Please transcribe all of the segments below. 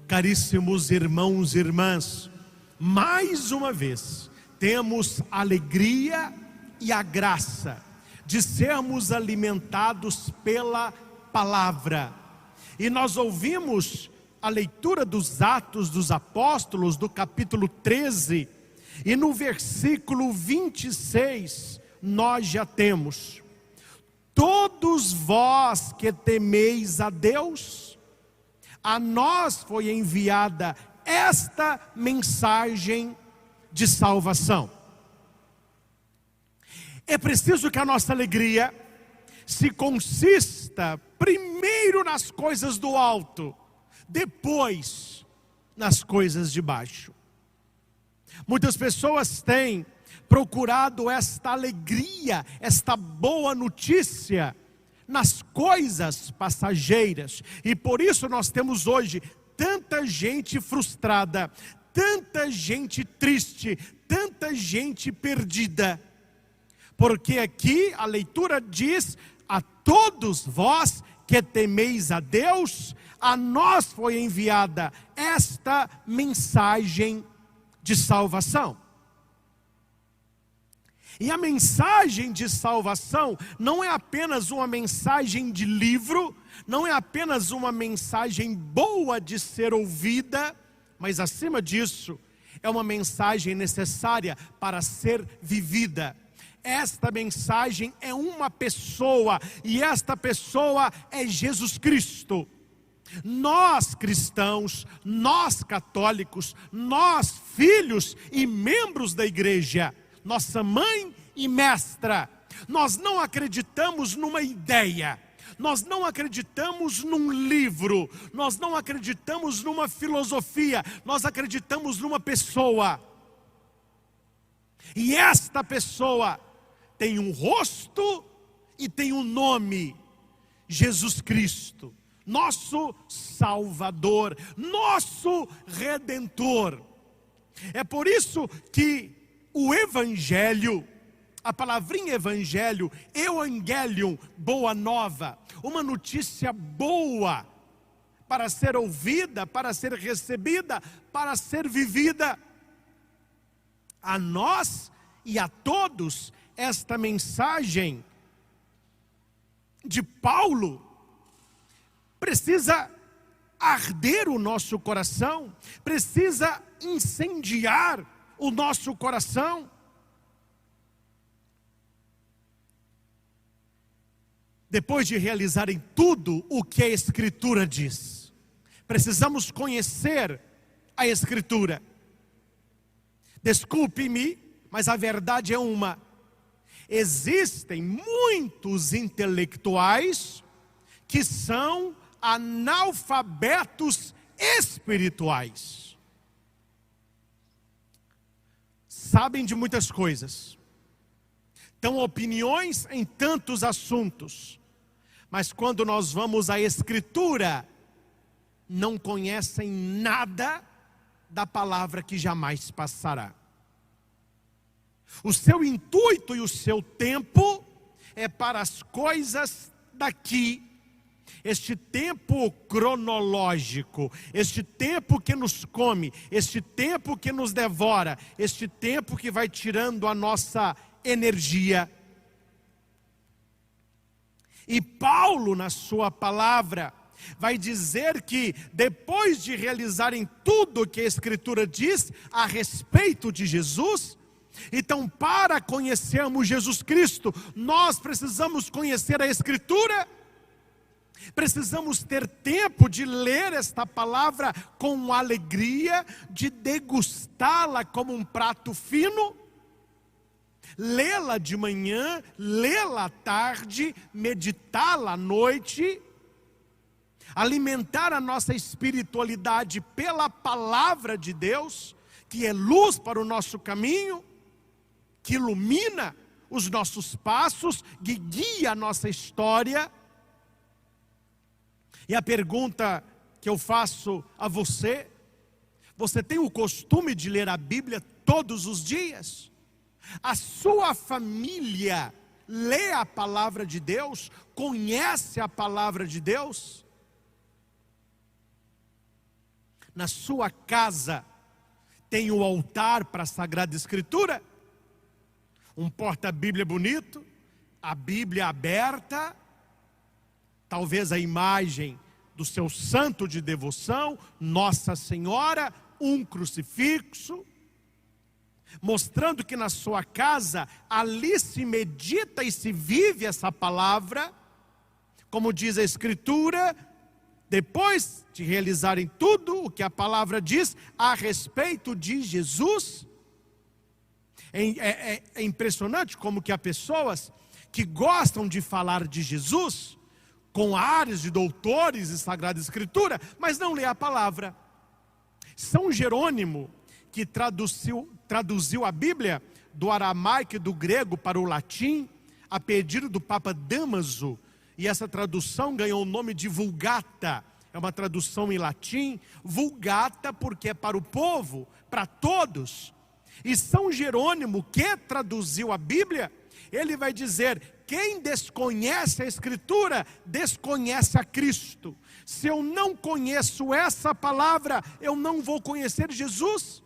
Caríssimos irmãos e irmãs, mais uma vez temos a alegria e a graça de sermos alimentados pela palavra. E nós ouvimos a leitura dos Atos dos Apóstolos, do capítulo 13, e no versículo 26, nós já temos: todos vós que temeis a Deus, a nós foi enviada esta mensagem de salvação. É preciso que a nossa alegria se consista primeiro nas coisas do alto, depois nas coisas de baixo. Muitas pessoas têm procurado esta alegria, esta boa notícia nas coisas passageiras, e por isso nós temos hoje tanta gente frustrada, tanta gente triste, tanta gente perdida, porque aqui a leitura diz: a todos vós que temeis a Deus, a nós foi enviada esta mensagem de salvação. E a mensagem de salvação não é apenas uma mensagem de livro, não é apenas uma mensagem boa de ser ouvida, mas acima disso, é uma mensagem necessária para ser vivida. Esta mensagem é uma pessoa, e esta pessoa é Jesus Cristo. Nós cristãos, nós católicos, nós filhos e membros da igreja, nossa mãe e mestra, nós não acreditamos numa ideia, nós não acreditamos num livro, nós não acreditamos numa filosofia, nós acreditamos numa pessoa. E esta pessoa tem um rosto e tem um nome: Jesus Cristo, nosso Salvador, nosso Redentor. É por isso que o Evangelho, a palavrinha Evangelho, Evangelium, boa nova, uma notícia boa para ser ouvida, para ser recebida, para ser vivida. A nós e a todos, esta mensagem de Paulo precisa arder o nosso coração, precisa incendiar o nosso coração. Depois de realizarem tudo o que a Escritura diz, precisamos conhecer a Escritura. Desculpe-me, mas a verdade é uma: existem muitos intelectuais que são analfabetos espirituais. Sabem de muitas coisas, dão opiniões em tantos assuntos, mas quando nós vamos à Escritura, não conhecem nada da palavra que jamais passará. O seu intuito e o seu tempo é para as coisas daqui. Este tempo cronológico, este tempo que nos come, este tempo que nos devora, este tempo que vai tirando a nossa energia. E Paulo, na sua palavra, vai dizer que depois de realizarem tudo o que a Escritura diz a respeito de Jesus, então, para conhecermos Jesus Cristo, nós precisamos conhecer a Escritura. Precisamos ter tempo de ler esta palavra com alegria, de degustá-la como um prato fino, lê-la de manhã, lê-la à tarde, meditá-la à noite, alimentar a nossa espiritualidade pela palavra de Deus, que é luz para o nosso caminho, que ilumina os nossos passos, que guia a nossa história. E a pergunta que eu faço a você: você tem o costume de ler a Bíblia todos os dias? A sua família lê a palavra de Deus? Conhece a palavra de Deus? na sua casa, tem o altar para a Sagrada Escritura, um porta-bíblia bonito, a Bíblia aberta, talvez a imagem do seu santo de devoção, Nossa Senhora, um crucifixo, mostrando que na sua casa, ali se medita e se vive essa palavra, como diz a Escritura, depois de realizarem tudo o que a palavra diz a respeito de Jesus. É impressionante como que há pessoas que gostam de falar de Jesus, com áreas de doutores de Sagrada Escritura, mas não lê a palavra. São Jerônimo, que traduziu a Bíblia do aramaico e do grego para o latim, a pedido do Papa Damaso, e essa tradução ganhou o nome de Vulgata. É uma tradução em latim, Vulgata porque é para o povo, para todos. E São Jerônimo, que traduziu a Bíblia, ele vai dizer: quem desconhece a Escritura, desconhece a Cristo. Se eu não conheço essa palavra, eu não vou conhecer Jesus.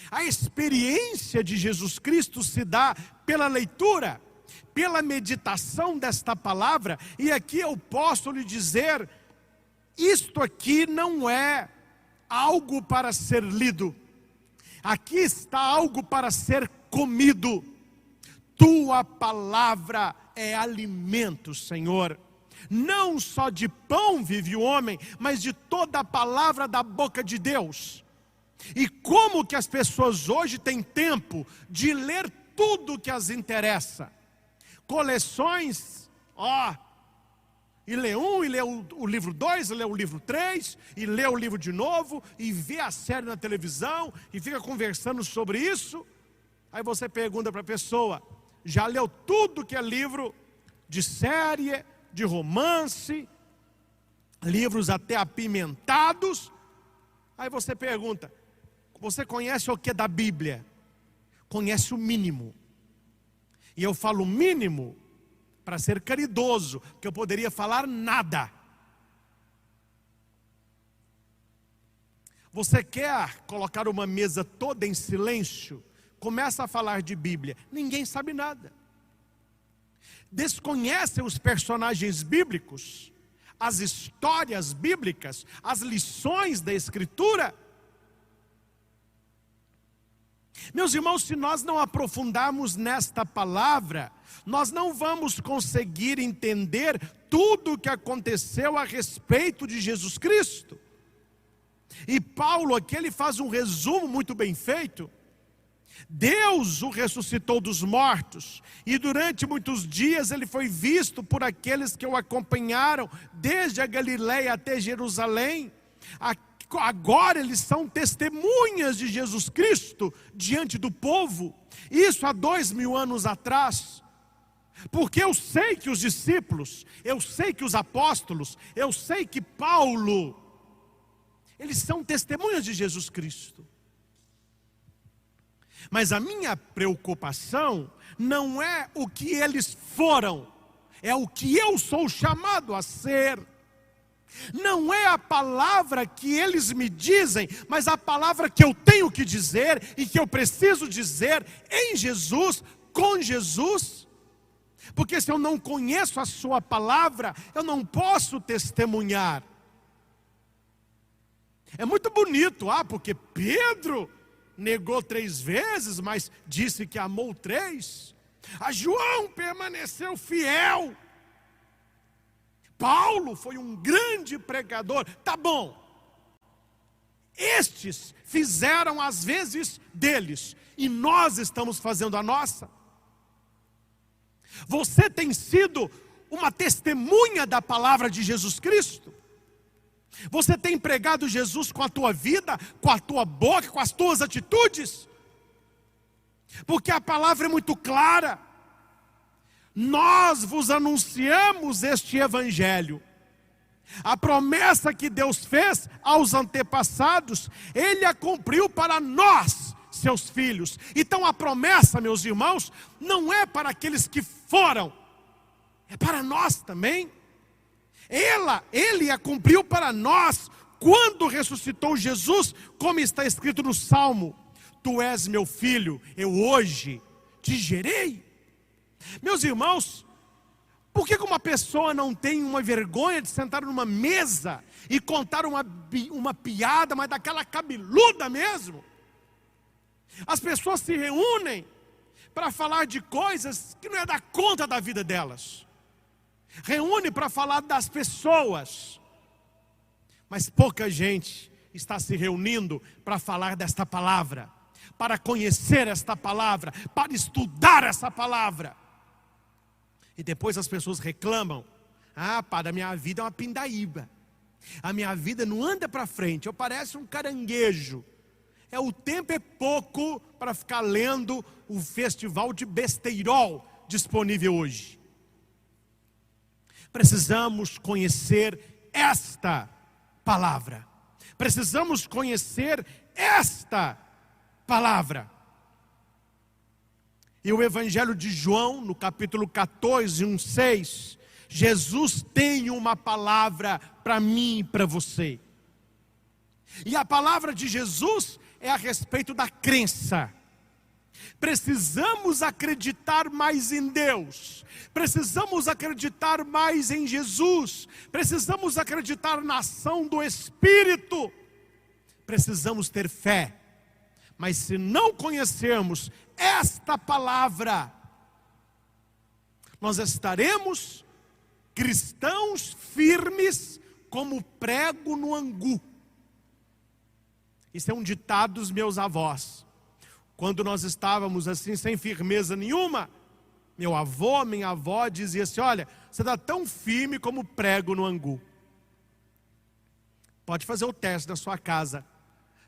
A experiência de Jesus Cristo se dá pela leitura, pela meditação desta palavra. E aqui eu posso lhe dizer, isto aqui não é algo para ser lido. Aqui está algo para ser comido. Tua palavra é alimento, Senhor. Não só de pão vive o homem, mas de toda a palavra da boca de Deus. E como que as pessoas hoje têm tempo de ler tudo que as interessa? Coleções, e lê um, e lê o livro 2, e lê o livro 3, e lê o livro de novo, e vê a série na televisão, e fica conversando sobre isso. Aí você pergunta para a pessoa: já leu tudo que é livro de série, de romance, livros até apimentados? Aí você pergunta: você conhece o que da Bíblia? Conhece o mínimo. E eu falo mínimo para ser caridoso, porque eu poderia falar nada. Você quer colocar uma mesa toda em silêncio? Começa a falar de Bíblia, ninguém sabe nada. Desconhecem os personagens bíblicos, as histórias bíblicas, as lições da Escritura. Meus irmãos, se nós não aprofundarmos nesta palavra, nós não vamos conseguir entender tudo o que aconteceu a respeito de Jesus Cristo. E Paulo aqui, ele faz um resumo muito bem feito. Deus o ressuscitou dos mortos, e durante muitos dias ele foi visto por aqueles que o acompanharam, desde a Galileia até Jerusalém. Agora eles são testemunhas de Jesus Cristo diante do povo. Isso há 2000 anos atrás. Porque eu sei que os discípulos, eu sei que os apóstolos, eu sei que Paulo, eles são testemunhas de Jesus Cristo. Mas a minha preocupação não é o que eles foram, é o que eu sou chamado a ser. Não é a palavra que eles me dizem, mas a palavra que eu tenho que dizer e que eu preciso dizer em Jesus, com Jesus. Porque se eu não conheço a sua palavra, eu não posso testemunhar. É muito bonito, porque Pedro negou 3 vezes, mas disse que amou 3. A João permaneceu fiel. Paulo foi um grande pregador. Tá bom. Estes fizeram as vezes deles, e nós estamos fazendo a nossa. Você tem sido uma testemunha da palavra de Jesus Cristo? Você tem pregado Jesus com a tua vida, com a tua boca, com as tuas atitudes? Porque a palavra é muito clara. Nós vos anunciamos este evangelho. A promessa que Deus fez aos antepassados, Ele a cumpriu para nós, seus filhos. Então a promessa, meus irmãos, não é para aqueles que foram, é para nós também. Ele a cumpriu para nós, quando ressuscitou Jesus, como está escrito no Salmo: Tu és meu filho, eu hoje te gerei. Meus irmãos, por que uma pessoa não tem uma vergonha de sentar numa mesa e contar uma piada, mas daquela cabeluda mesmo? As pessoas se reúnem para falar de coisas que não é da conta da vida delas. Reúne para falar das pessoas. Mas pouca gente está se reunindo para falar desta palavra, para conhecer esta palavra, para estudar essa palavra. E depois as pessoas reclamam: ah, padre, a minha vida é uma pindaíba. A minha vida não anda para frente, eu pareço um caranguejo. O tempo é pouco para ficar lendo o festival de besteirol disponível hoje. Precisamos conhecer esta palavra. Precisamos conhecer esta palavra. E o Evangelho de João, no capítulo 14, 1:6, Jesus tem uma palavra para mim e para você. E a palavra de Jesus é a respeito da crença. Precisamos acreditar mais em Deus. Precisamos acreditar mais em Jesus. Precisamos acreditar na ação do Espírito. Precisamos ter fé. Mas se não conhecermos esta palavra, nós estaremos cristãos firmes como prego no angu. Isso é um ditado dos meus avós. Quando nós estávamos assim, sem firmeza nenhuma, meu avô, minha avó dizia assim: olha, você está tão firme como prego no angu. Pode fazer o teste na sua casa.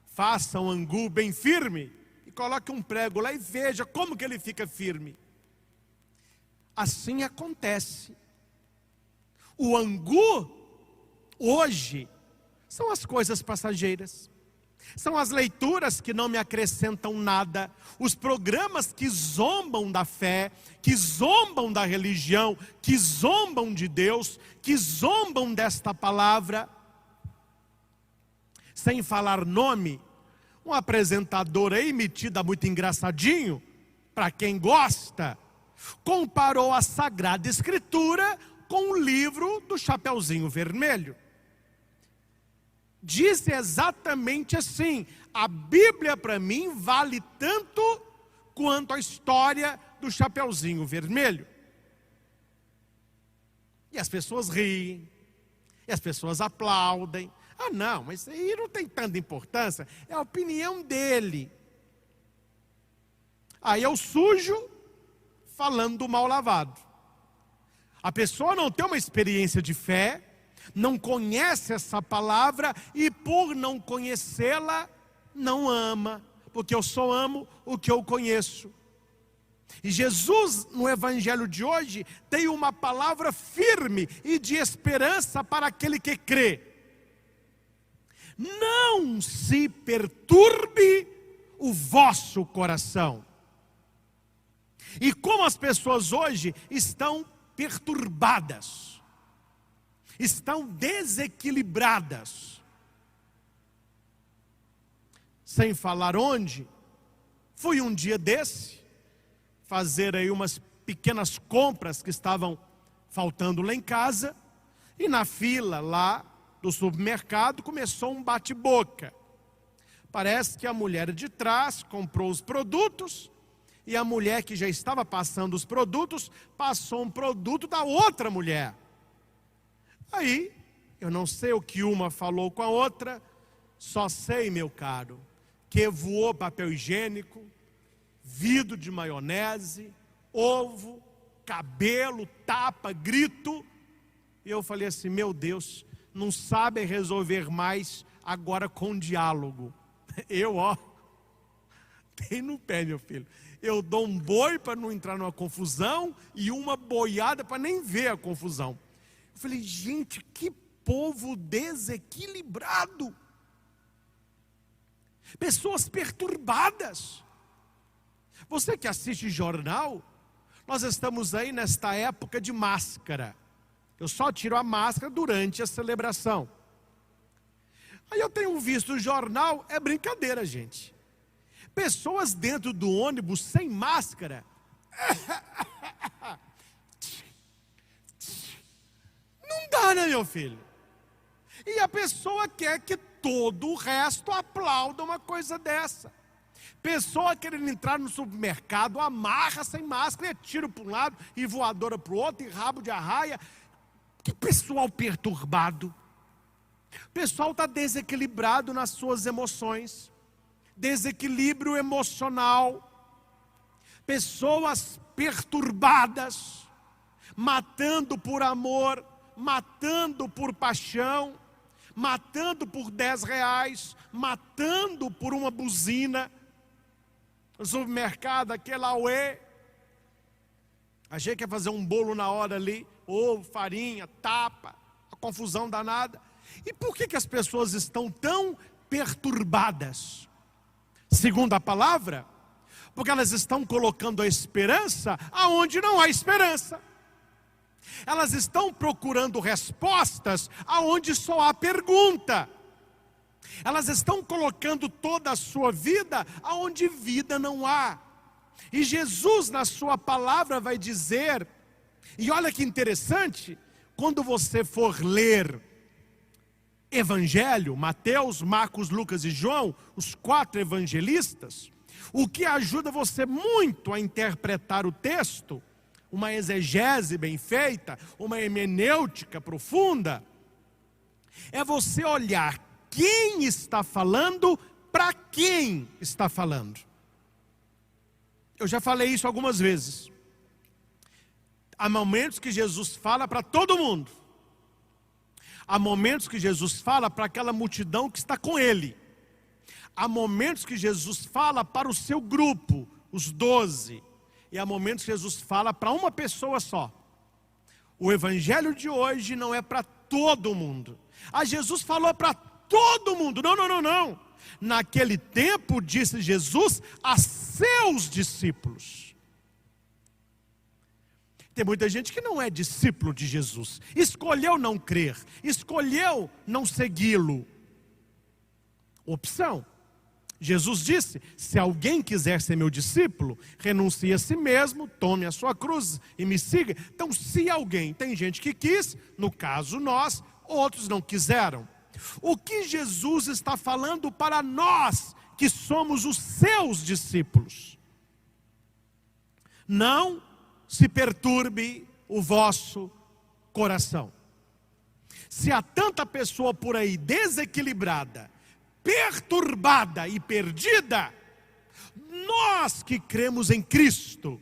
Faça um angu bem firme e coloque um prego lá e veja como que ele fica firme. Assim acontece. O angu, hoje, são as coisas passageiras. São as leituras que não me acrescentam nada, os programas que zombam da fé, que zombam da religião, que zombam de Deus, que zombam desta palavra. Sem falar nome, um apresentador aí metido muito engraçadinho, para quem gosta, comparou a Sagrada Escritura com o livro do Chapeuzinho Vermelho. Diz exatamente assim: a Bíblia para mim vale tanto quanto a história do Chapeuzinho Vermelho. E as pessoas riem, e as pessoas aplaudem. Ah não, mas isso aí não tem tanta importância, é a opinião dele. Aí é o sujo falando do mal lavado. A pessoa não tem uma experiência de fé, não conhece essa palavra e por não conhecê-la, não ama, porque eu só amo o que eu conheço. E Jesus, no Evangelho de hoje, tem uma palavra firme e de esperança para aquele que crê. Não se perturbe o vosso coração. E como as pessoas hoje estão perturbadas, estão desequilibradas. Sem falar onde, fui um dia desse, fazer aí umas pequenas compras que estavam faltando lá em casa, e na fila lá do supermercado começou um bate-boca. Parece que a mulher de trás comprou os produtos, e a mulher que já estava passando os produtos, passou um produto da outra mulher. Aí, eu não sei o que uma falou com a outra, só sei, meu caro, que voou papel higiênico, vidro de maionese, ovo, cabelo, tapa, grito. E eu falei assim: meu Deus, não sabem resolver mais agora com diálogo. Eu, tem no pé, meu filho. Eu dou um boi para não entrar numa confusão e uma boiada para nem ver a confusão. Eu falei: gente, que povo desequilibrado. Pessoas perturbadas. Você que assiste jornal, nós estamos aí nesta época de máscara. Eu só tiro a máscara durante a celebração. Aí eu tenho visto o jornal, é brincadeira, gente. Pessoas dentro do ônibus sem máscara. Não dá, né, meu filho? E a pessoa quer que todo o resto aplauda uma coisa dessa. Pessoa querendo entrar no supermercado, amarra sem máscara, e tiro para um lado, e voadora para o outro, e rabo de arraia. Que pessoal perturbado. O pessoal está desequilibrado nas suas emoções. Desequilíbrio emocional. Pessoas perturbadas, matando por amor, matando por paixão, matando por 10 reais, matando por uma buzina. No supermercado, aquele auê. Achei que ia fazer um bolo na hora ali, ovo, farinha, tapa, a confusão danada. E por que as pessoas estão tão perturbadas? Segundo a palavra, porque elas estão colocando a esperança aonde não há esperança. Elas estão procurando respostas aonde só há pergunta. Elas estão colocando toda a sua vida aonde vida não há. E Jesus na sua palavra vai dizer, e olha que interessante, quando você for ler Evangelho, Mateus, Marcos, Lucas e João, os 4 evangelistas, o que ajuda você muito a interpretar o texto, uma exegese bem feita, uma hermenêutica profunda, é você olhar quem está falando, para quem está falando. Eu já falei isso algumas vezes. Há momentos que Jesus fala para todo mundo. Há momentos que Jesus fala para aquela multidão que está com ele. Há momentos que Jesus fala para o seu grupo, os 12. E há momentos que Jesus fala para uma pessoa só. O evangelho de hoje não é para todo mundo. Jesus falou para todo mundo. Não. Naquele tempo, disse Jesus a seus discípulos. Tem muita gente que não é discípulo de Jesus. Escolheu não crer. Escolheu não segui-lo. Opção. Jesus disse, se alguém quiser ser meu discípulo, renuncie a si mesmo, tome a sua cruz e me siga. Então, se alguém, tem gente que quis, no caso nós, outros não quiseram. O que Jesus está falando para nós, que somos os seus discípulos? Não se perturbe o vosso coração. Se há tanta pessoa por aí desequilibrada, perturbada e perdida, nós que cremos em Cristo,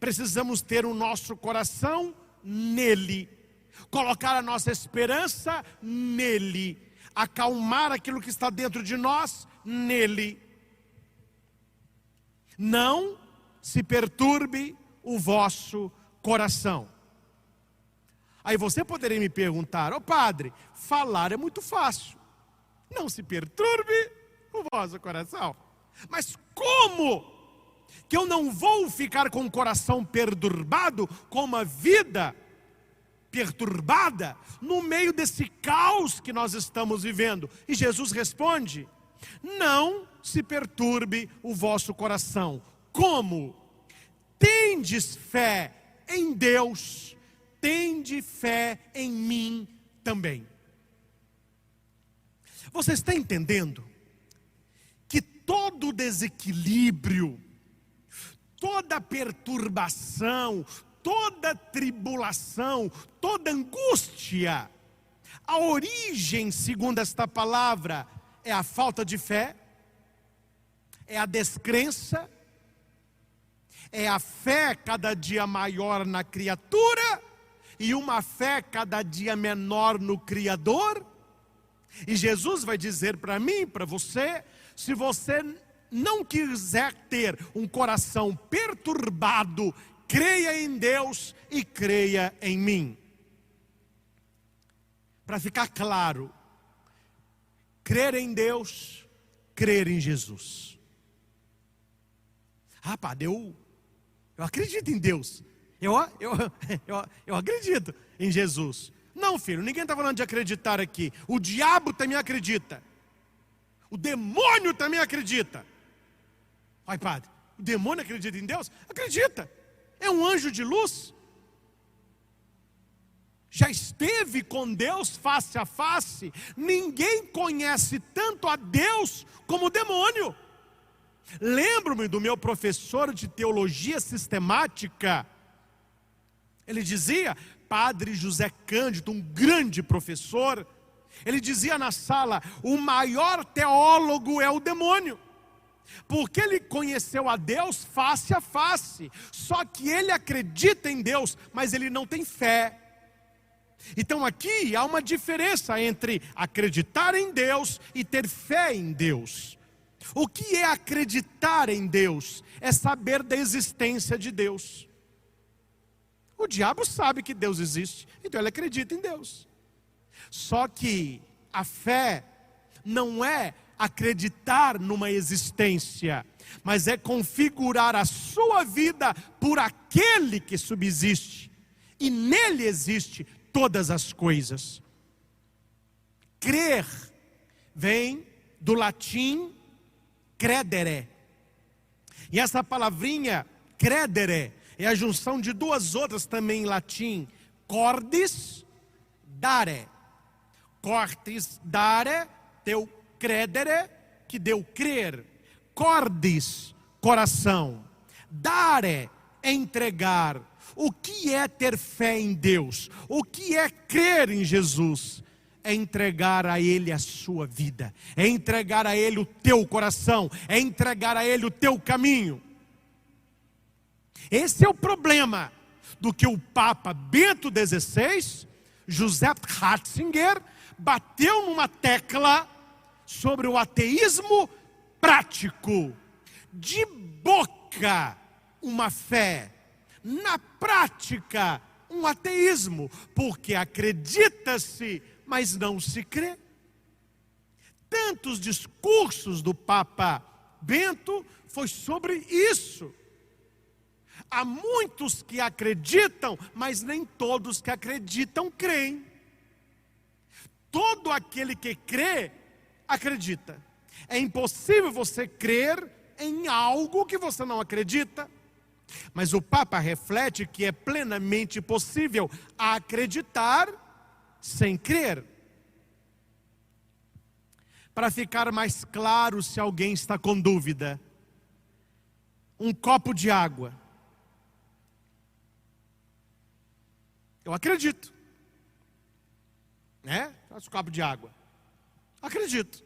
precisamos ter o nosso coração nele, colocar a nossa esperança nele, acalmar aquilo que está dentro de nós nele. Não se perturbe o vosso coração. Aí você poderia me perguntar, padre, falar é muito fácil. Não se perturbe o vosso coração. Mas como que eu não vou ficar com o coração perturbado, com uma vida perturbada, no meio desse caos que nós estamos vivendo? E Jesus responde, não se perturbe o vosso coração. Como? Tendes fé em Deus, tende fé em mim também. Você está entendendo que todo desequilíbrio, toda perturbação, toda tribulação, toda angústia, a origem, segundo esta palavra, é a falta de fé, é a descrença, é a fé cada dia maior na criatura e uma fé cada dia menor no Criador. E Jesus vai dizer para mim, para você, se você não quiser ter um coração perturbado, creia em Deus e creia em mim. Para ficar claro, crer em Deus, crer em Jesus. Padre, eu acredito em Deus, eu acredito em Jesus. Não, filho, ninguém está falando de acreditar aqui. O diabo também acredita. O demônio também acredita. Ai, padre, o demônio acredita em Deus? Acredita. É um anjo de luz. Já esteve com Deus face a face. Ninguém conhece tanto a Deus como o demônio. Lembro-me do meu professor de teologia sistemática. Ele dizia, Padre José Cândido, um grande professor, ele dizia na sala, o maior teólogo é o demônio. Porque ele conheceu a Deus face a face. Só que ele acredita em Deus, mas ele não tem fé. Então aqui há uma diferença entre acreditar em Deus e ter fé em Deus. O que é acreditar em Deus? É saber da existência de Deus. O diabo sabe que Deus existe, então ele acredita em Deus. Só que a fé não é acreditar numa existência, mas é configurar a sua vida por aquele que subsiste. E nele existe todas as coisas. Crer vem do latim credere. E essa palavrinha credere é a junção de duas outras também em latim. Cordis, dare. Cordis, dare, deu credere, que deu crer. Cordis, coração. Dare, entregar. O que é ter fé em Deus? O que é crer em Jesus? É entregar a Ele a sua vida, é entregar a Ele o teu coração, é entregar a Ele o teu caminho. Esse é o problema do que o Papa Bento XVI, Joseph Ratzinger, bateu numa tecla sobre o ateísmo prático. De boca, uma fé. Na prática, um ateísmo. Porque acredita-se, mas não se crê. Tantos discursos do Papa Bento foi sobre isso. Há muitos que acreditam, mas nem todos que acreditam creem. Todo aquele que crê, acredita. É impossível você crer em algo que você não acredita. Mas o Papa reflete que é plenamente possível acreditar sem crer. Para ficar mais claro se alguém está com dúvida, um copo de água. Eu acredito. Né? Traz um copo de água. Acredito.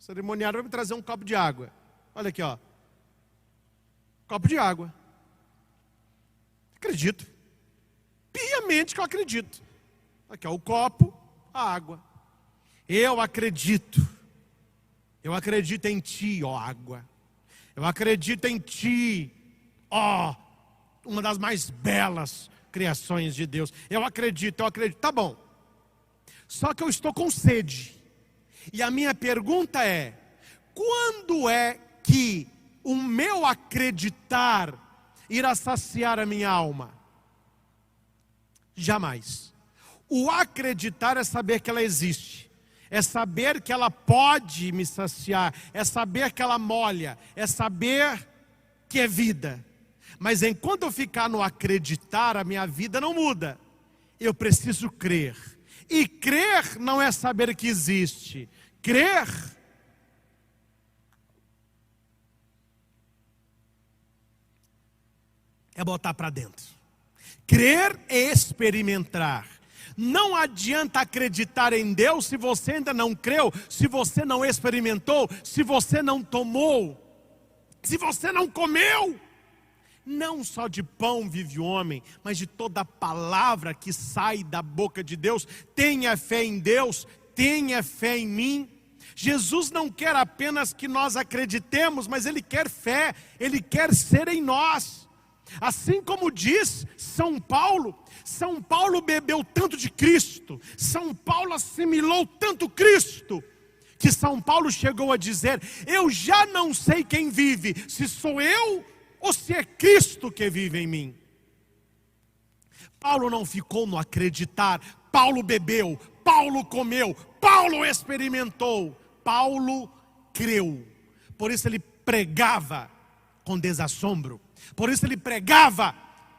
O cerimoniário vai me trazer um copo de água. Olha aqui, ó. Copo de água. Acredito. Piamente que eu acredito. Aqui, ó, o copo, a água. Eu acredito. Eu acredito em ti, ó água. Eu acredito em ti, ó, uma das mais belas criações de Deus. Eu acredito. Tá bom. Só que eu estou com sede. E a minha pergunta é: quando é que o meu acreditar irá saciar a minha alma? Jamais. O acreditar é saber que ela existe. É saber que ela pode me saciar. É saber que ela molha. É saber que é vida. Mas enquanto eu ficar no acreditar, a minha vida não muda. Eu preciso crer. E crer não é saber que existe. Crer é botar para dentro. Crer é experimentar. Não adianta acreditar em Deus se você ainda não creu, se você não experimentou, se você não tomou, se você não comeu. Não só de pão vive o homem, mas de toda palavra que sai da boca de Deus. Tenha fé em Deus, tenha fé em mim. Jesus não quer apenas que nós acreditemos, mas Ele quer fé, Ele quer ser em nós. Assim como diz São Paulo bebeu tanto de Cristo, São Paulo assimilou tanto Cristo, que São Paulo chegou a dizer: eu já não sei quem vive, se sou eu ou se é Cristo que vive em mim. Paulo não ficou no acreditar, Paulo bebeu, Paulo comeu, Paulo experimentou. Paulo creu. Por isso ele pregava com desassombro. Por isso ele pregava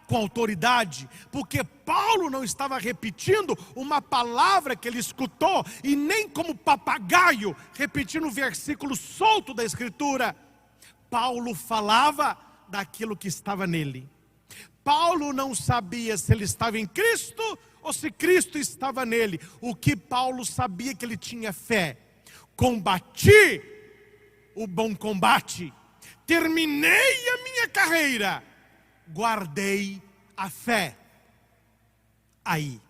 com autoridade, porque Paulo não estava repetindo uma palavra que ele escutou, e nem como papagaio, repetindo um versículo solto da Escritura. Paulo falava daquilo que estava nele. Paulo não sabia se ele estava em Cristo ou se Cristo estava nele. O que Paulo sabia que ele tinha fé. Combati o bom combate, terminei a minha carreira, guardei a fé. Aí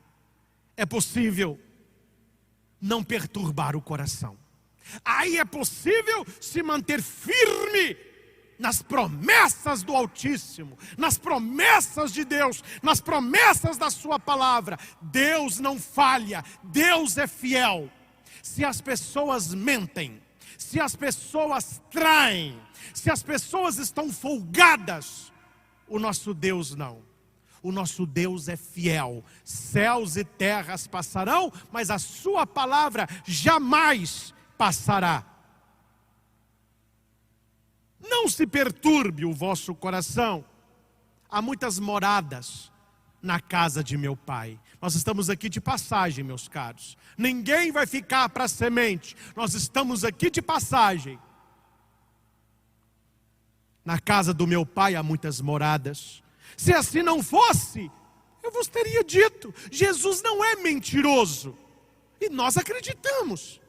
é possível não perturbar o coração. Aí é possível se manter firme nas promessas do Altíssimo, nas promessas de Deus, nas promessas da sua palavra. Deus não falha, Deus é fiel. Se as pessoas mentem, se as pessoas traem, se as pessoas estão folgadas, o nosso Deus não. O nosso Deus é fiel. Céus e terras passarão, mas a sua palavra jamais passará. Não se perturbe o vosso coração. Há muitas moradas na casa de meu Pai. Nós estamos aqui de passagem, meus caros. Ninguém vai ficar para semente. Nós estamos aqui de passagem. Na casa do meu Pai há muitas moradas. Se assim não fosse, eu vos teria dito. Jesus não é mentiroso. E nós acreditamos.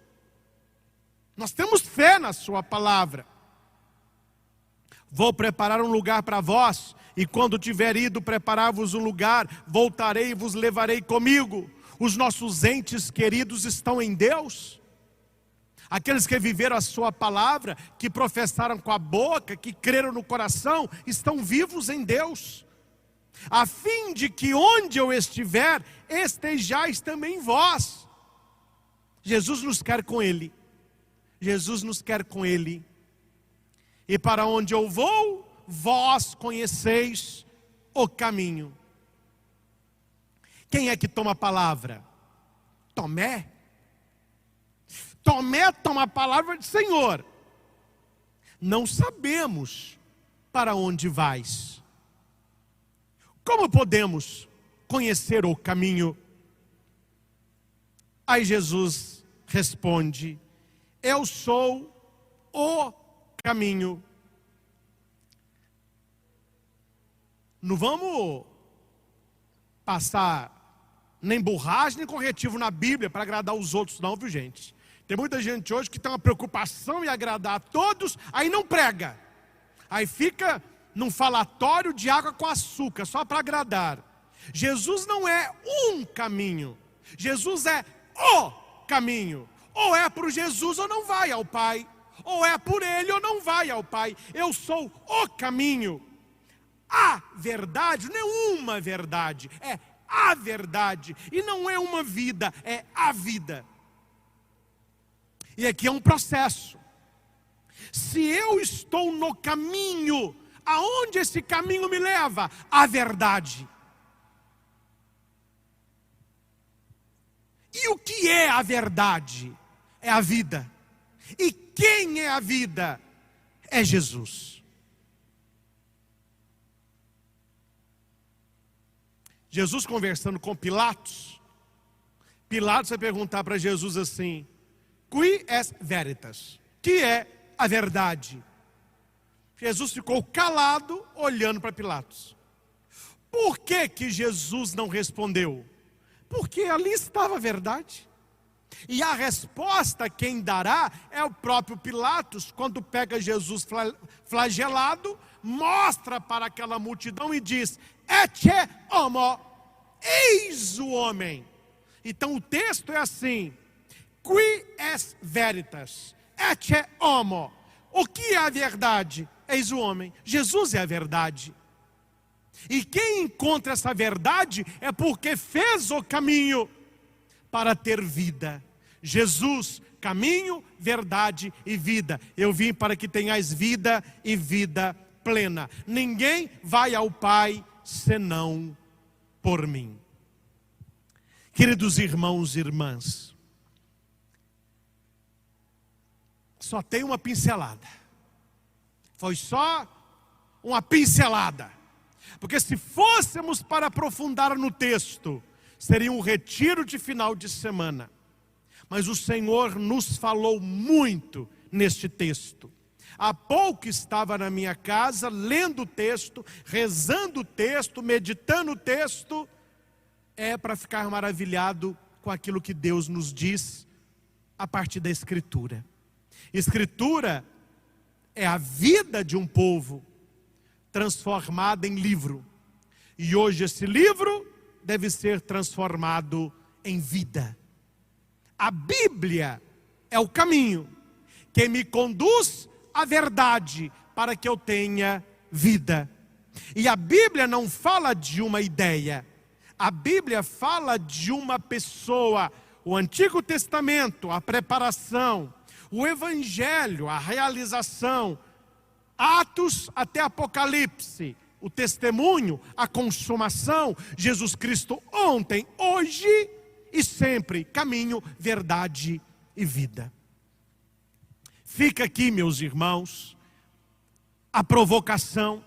Nós temos fé na sua palavra. Vou preparar um lugar para vós, e quando tiver ido preparar-vos um lugar, voltarei e vos levarei comigo. Os nossos entes queridos estão em Deus. Aqueles que viveram a sua palavra, que professaram com a boca, que creram no coração, estão vivos em Deus. A fim de que onde eu estiver, estejais também vós. Jesus nos quer com Ele. Jesus nos quer com Ele. E para onde eu vou, vós conheceis o caminho. Quem é que toma a palavra? Tomé. Tomé toma a palavra de Senhor. Não sabemos para onde vais. Como podemos conhecer o caminho? Aí Jesus responde: eu sou o caminho. Não vamos passar nem borracha, nem corretivo na Bíblia para agradar os outros não, viu gente? Tem muita gente hoje que tem uma preocupação em agradar a todos, aí não prega. Aí fica num falatório de água com açúcar, só para agradar. Jesus não é um caminho. Jesus é o caminho. Ou é por Jesus ou não vai ao Pai. Ou é por Ele ou não vai ao Pai. Eu sou o caminho. A verdade não é uma verdade, é a verdade. E não é uma vida, é a vida. E aqui é um processo. Se eu estou no caminho, aonde esse caminho me leva? À verdade. E o que é a verdade? É a vida. E quem é a vida? É Jesus. Jesus conversando com Pilatos, Pilatos vai perguntar para Jesus assim: qui est veritas? Que é a verdade? Jesus ficou calado, olhando para Pilatos. Por que que Jesus não respondeu? Porque ali estava a verdade. E a resposta quem dará é o próprio Pilatos, quando pega Jesus flagelado, mostra para aquela multidão e diz: ecce homo, eis o homem. Então o texto é assim: qui est veritas? Ecce homo. O que é a verdade? Eis o homem. Jesus é a verdade. E quem encontra essa verdade é porque fez o caminho para ter vida. Jesus, caminho, verdade e vida. Eu vim para que tenhais vida e vida plena. Ninguém vai ao Pai senão por mim. Queridos irmãos e irmãs, só tem uma pincelada. Foi só uma pincelada. Porque se fôssemos para aprofundar no texto, seria um retiro de final de semana. Mas o Senhor nos falou muito neste texto. Há pouco estava na minha casa, lendo o texto, rezando o texto, meditando o texto. É para ficar maravilhado com aquilo que Deus nos diz a partir da Escritura. Escritura é a vida de um povo transformada em livro. E hoje esse livro deve ser transformado em vida. A Bíblia é o caminho que me conduz à verdade para que eu tenha vida. E a Bíblia não fala de uma ideia. A Bíblia fala de uma pessoa. O Antigo Testamento, a preparação, o Evangelho, a realização, Atos até Apocalipse, o testemunho, a consumação, Jesus Cristo ontem, hoje e sempre, caminho, verdade e vida. Fica aqui, meus irmãos, a provocação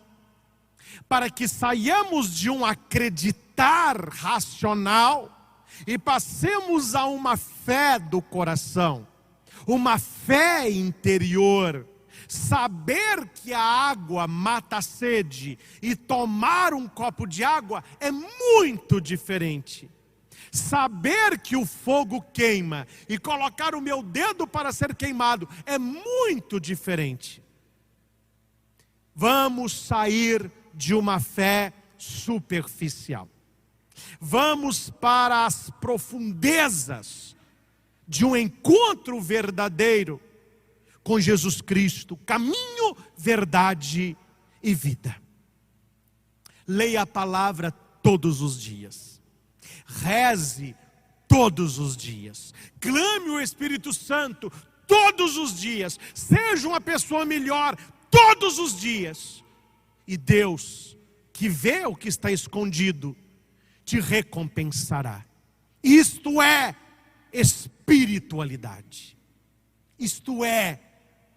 para que saiamos de um acreditar racional e passemos a uma fé do coração, uma fé interior. Saber que a água mata a sede e tomar um copo de água é muito diferente. Saber que o fogo queima e colocar o meu dedo para ser queimado é muito diferente. Vamos sair de uma fé superficial. Vamos para as profundezas de um encontro verdadeiro com Jesus Cristo, caminho, verdade e vida. Leia a palavra todos os dias. Reze todos os dias. Clame o Espírito Santo todos os dias. Seja uma pessoa melhor todos os dias. E Deus, que vê o que está escondido, te recompensará. Isto é espiritualidade. Isto é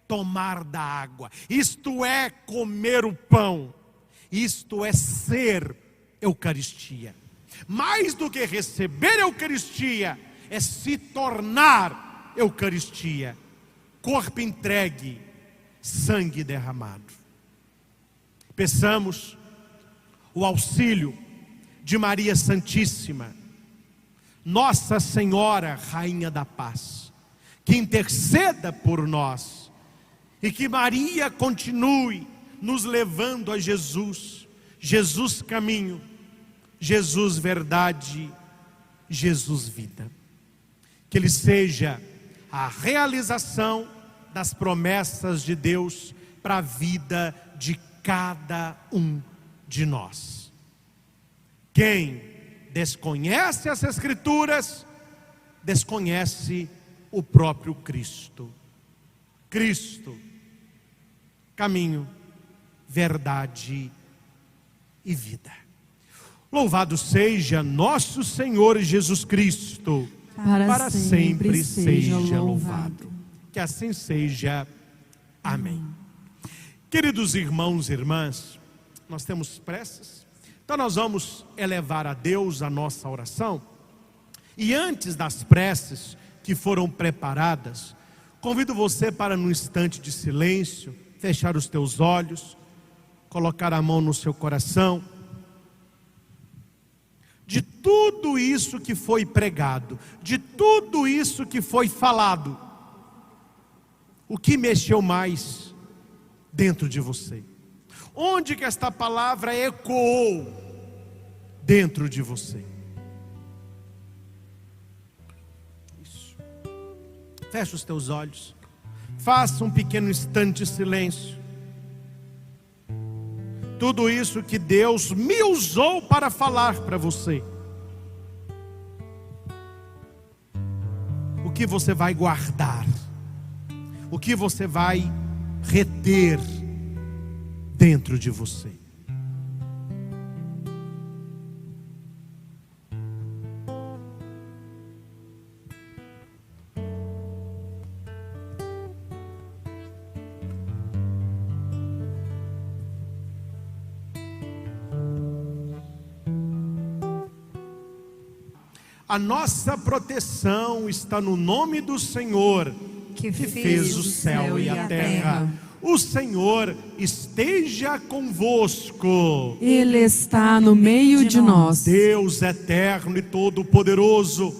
tomar da água. Isto é comer o pão. Isto é ser Eucaristia. Mais do que receber Eucaristia, é se tornar Eucaristia. Corpo entregue, sangue derramado. Peçamos o auxílio de Maria Santíssima, Nossa Senhora, Rainha da Paz, que interceda por nós e que Maria continue nos levando a Jesus, Jesus caminho, Jesus verdade, Jesus vida. Que Ele seja a realização das promessas de Deus para a vida de cada um de nós. Quem desconhece as Escrituras, desconhece o próprio Cristo. Cristo, caminho, verdade e vida. Louvado seja nosso Senhor Jesus Cristo, para sempre seja louvado. Que assim seja. Amém. Queridos irmãos e irmãs, nós temos preces, então nós vamos elevar a Deus a nossa oração. E antes das preces que foram preparadas, convido você para num instante de silêncio, fechar os teus olhos, colocar a mão no seu coração. De tudo isso que foi pregado, de tudo isso que foi falado, o que mexeu mais dentro de você? Onde que esta palavra ecoou dentro de você? Isso. Fecha os teus olhos. Faça um pequeno instante de silêncio. Tudo isso que Deus me usou para falar para você. O que você vai guardar? O que você vai reter dentro de você? A nossa proteção está no nome do Senhor, que fez o céu e a terra. O Senhor esteja convosco. Ele está no meio de nós. Deus eterno e todo-poderoso,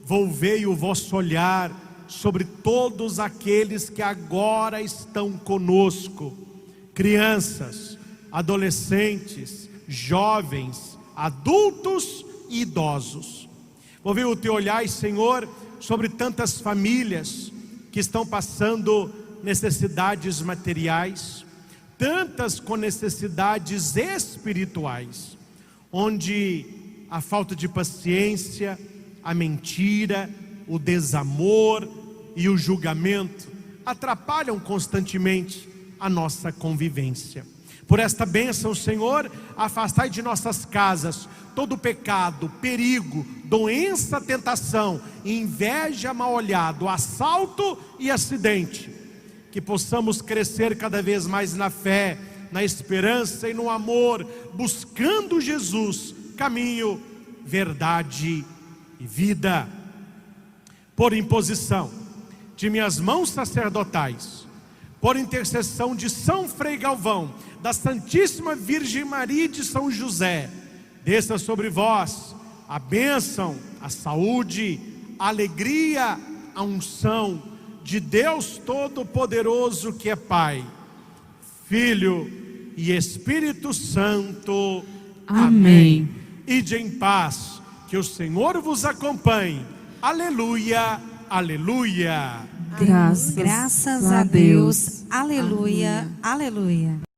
volvei o vosso olhar sobre todos aqueles que agora estão conosco, crianças, adolescentes, jovens, adultos e idosos. Volvei o teu olhar, Senhor, sobre tantas famílias que estão passando necessidades materiais, tantas com necessidades espirituais, onde a falta de paciência, a mentira, o desamor e o julgamento atrapalham constantemente a nossa convivência. Por esta bênção, Senhor, afastai de nossas casas todo pecado, perigo, doença, tentação, inveja, mal-olhado, assalto e acidente. Que possamos crescer cada vez mais na fé, na esperança e no amor, buscando Jesus, caminho, verdade e vida. Por imposição de minhas mãos sacerdotais, por intercessão de São Frei Galvão, da Santíssima Virgem Maria e de São José, desça sobre vós a bênção, a saúde, a alegria, a unção de Deus Todo-Poderoso, que é Pai, Filho e Espírito Santo. Amém. Ide em paz, que o Senhor vos acompanhe. Aleluia, aleluia. Graças a Deus. Aleluia, aleluia.